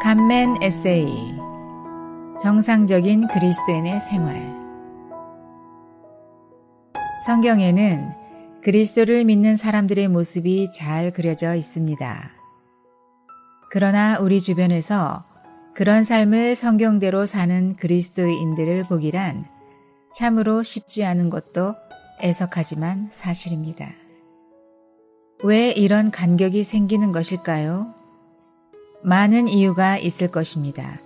간멘 에세이 정상적인 그리스도인의 생활. 성경에는 그리스도를 믿는 사람들의 모습이 잘 그려져 있습니다. 그러나 우리 주변에서 그런 삶을 성경대로 사는 그리스도인들을 보기란 참으로 쉽지 않은 것도 애석하지만 사실입니다. 왜 이런 간격이 생기는 것일까요? 많은 이유가 있을 것입니다.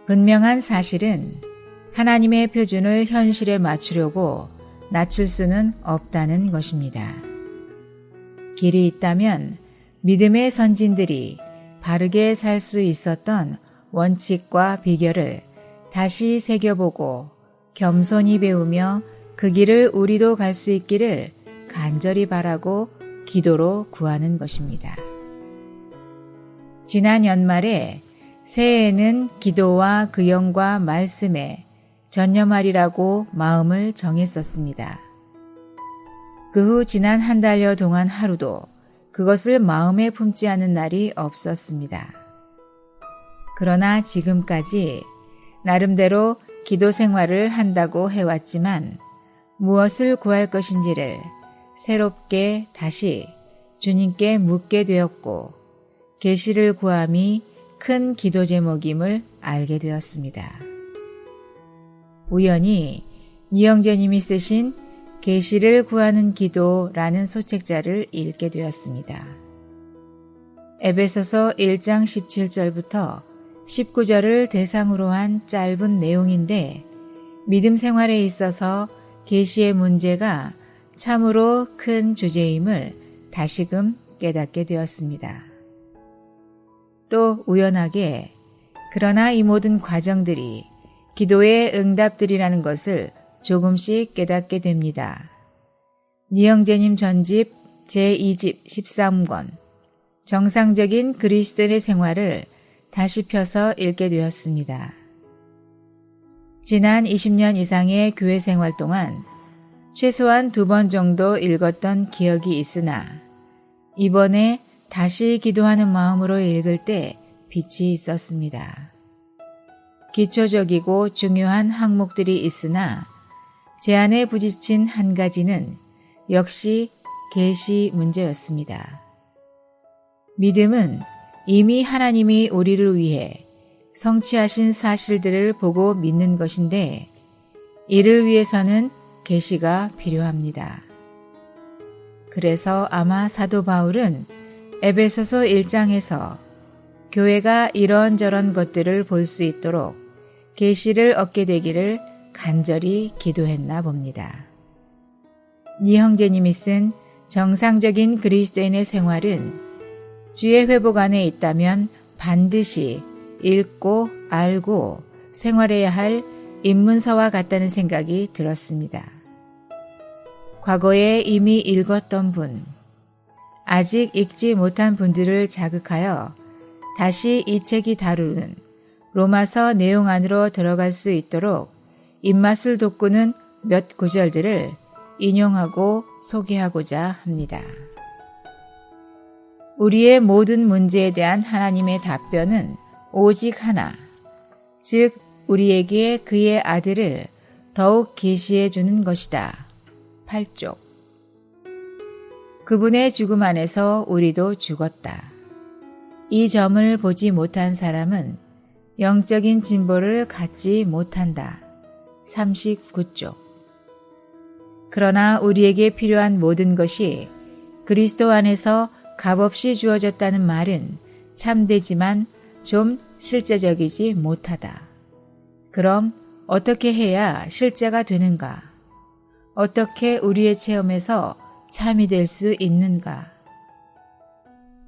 분명한 사실은 하나님의 표준을 현실에 맞추려고 낮출 수는 없다는 것입니다. 길이 있다면 믿음의 선진들이 바르게 살 수 있었던 원칙과 비결을 다시 새겨보고 겸손히 배우며 그 길을 우리도 갈 수 있기를 간절히 바라고 기도로 구하는 것입니다. 지난 연말에 새해에는 기도와 구형과 말씀에 전념하리라고 마음을 정했었습니다. 그 후 지난 한 달여 동안 하루도 그것을 마음에 품지 않은 날이 없었습니다. 그러나 지금까지 나름대로 기도 생활을 한다고 해왔지만 무엇을 구할 것인지를 새롭게 다시 주님께 묻게 되었고 계시를 구함이 큰 기도 제목임을 알게 되었습니다. 우연히 이영재님이 쓰신 계시를 구하는 기도라는 소책자를 읽게 되었습니다. 에베소서 1장 17절부터 19절을 대상으로 한 짧은 내용인데 믿음 생활에 있어서 계시의 문제가 참으로 큰 주제임을 다시금 깨닫게 되었습니다. 또 우연하게 그러나 이 모든 과정들이 기도의 응답들이라는 것을 조금씩 깨닫게 됩니다. 이영재님 전집 제2집 13권 정상적인 그리스도인의 생활을 다시 펴서 읽게 되었습니다. 지난 20년 이상의 교회 생활 동안 최소한 2번 정도 읽었던 기억이 있으나 이번에 다시 기도하는 마음으로 읽을 때 빛이 있었습니다. 기초적이고 중요한 항목들이 있으나 제안에 부딪힌 한 가지는 역시 계시 문제였습니다. 믿음은 이미 하나님이 우리를 위해 성취하신 사실들을 보고 믿는 것인데 이를 위해서는 계시가 필요합니다. 그래서 아마 사도 바울은 에베소서 1장에서 교회가 이런저런 것들을 볼 수 있도록 계시를 얻게 되기를 간절히 기도했나 봅니다. 이 형제님이 쓴 정상적인 그리스도인의 생활은 주의 회복 안에 있다면 반드시 읽고 알고 생활해야 할 입문서와 같다는 생각이 들었습니다. 과거에 이미 읽었던 분, 아직 읽지 못한 분들을 자극하여 다시 이 책이 다루는 로마서 내용 안으로 들어갈 수 있도록 입맛을 돋구는 몇 구절들을 인용하고 소개하고자 합니다. 우리의 모든 문제에 대한 하나님의 답변은 오직 하나, 즉 우리에게 그의 아들을 더욱 계시해 주는 것이다. 8쪽. 그분의 죽음 안에서 우리도 죽었다. 이 점을 보지 못한 사람은 영적인 진보를 갖지 못한다. 39쪽. 그러나 우리에게 필요한 모든 것이 그리스도 안에서 값없이 주어졌다는 말은 참되지만 좀 실제적이지 못하다. 그럼 어떻게 해야 실제가 되는가? 어떻게 우리의 체험에서 참이 될 수 있는가?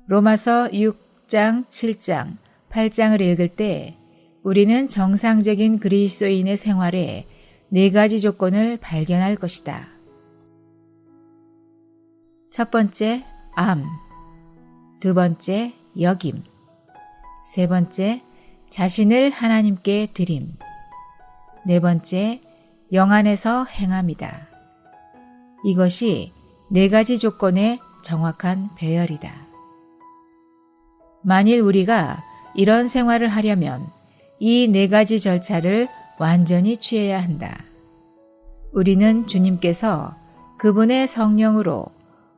로마서 6장, 7장, 8장을 읽을 때 우리는 정상적인 그리스도인의 생활에 4가지 조건을 발견할 것이다. 첫 번째, 암. 두 번째, 여김. 세 번째, 자신을 하나님께 드림. 네 번째, 영 안에서 행함이다. 이것이 4가지 조건의 정확한 배열이다. 만일 우리가 이런 생활을 하려면 이 4가지 절차를 완전히 취해야 한다. 우리는 주님께서 그분의 성령으로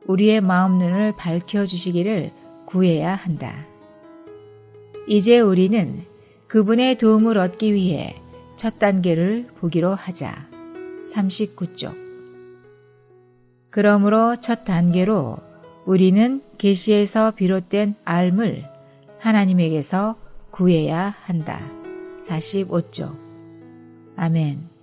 우리의 마음 눈을 밝혀주시기를 구해야 한다. 이제 우리는 그분의 도움을 얻기 위해 첫 단계를 보기로 하자. 39쪽. 그러므로 첫 단계로 우리는 계시에서 비롯된 알을 하나님에게서 구해야 한다. 45쪽. 아멘.